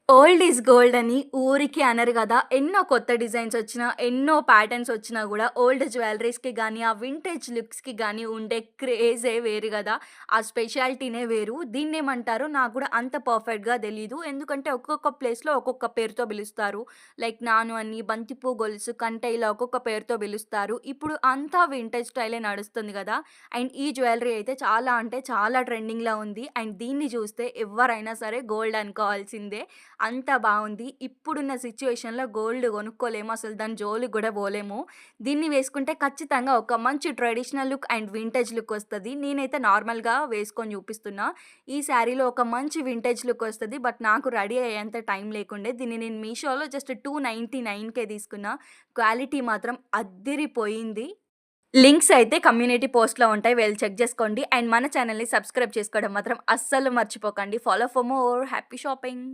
Old is gold అని ఊరికే అనరు గదా! ఎన్నో కొత్త డిజైన్స్ ఒచ్చినా, ఎన్నో ప్యాటర్న్స్ ఒచ్చినా గూడా ఓల్డ్ జ్యువెలరీస్‌కి గానీ, ఆ వింటేజ్ లుక్స్‌కి గానీ ఉండే క్రేజే వేరు గదా! ఆ స్పెషాలిటీనే వేరు. దీన్నేమంటారో నాకు గూడా అంత పర్ఫెక్ట్‌గా తెలీదు. ఎందుకంటే ఒక్కొక్క ప్లేస్‌లో ఒక్కొక్క పేరుతో పిలుస్తారు. లైక్ నాను అని, బంతిపూ గొలుసు, కంటే ఇలా ఒక్కొక్క పేరుతో పిలుస్తారు. ఇప్పుడు అంతా వింటేజ్ స్టైలే నడుస్తుంది గదా! అండ్ ఈ జ్యువెలరీ అయితే చాలా అంటే చాలా ట్రెండింగ్‌లో ఉంది. అండ్ దీన్ని జూస్తే ఎవ్వరైనా సరే గోల్డ్ అనుకోవాల్సిందే. అంత బావుంది. ఇప్పుడున్న సిట్యుయేషన్‌లో గోల్డ్ కొనుక్కోలేము. అసలు దాని జోలికి గూడా పోలేము. దీన్ని వేసుకుంటే ఖచ్చితంగా ఒక మంచి traditional look and vintage look ఒస్తది. నేనైతే నార్మల్‌గా వేసుకొని చూపిస్తున్నా. ఈ శారీలో ఒక మంచి వింటేజ్ లుక్ ఒస్తది. బట్ నాకు రెడీ అయ్యేంత టైం లేకుండే. దీన్ని నేను మీషోలో జస్ట్ 299కే తీసుకున్నా. క్వాలిటీ మాత్రం అద్దిరిపోయింది. లింక్స్ అయితే కమ్యూనిటీ పోస్ట్‌లో ఉంటాయి. వెళ్లి చెక్ జేసుకోండి. అండ్ మన ఛానెల్‌ని సబ్స్క్రైబ్ చేసుకోవడం మాత్రం అస్సలు మర్చిపోకండి. Follow for more. Happy shopping.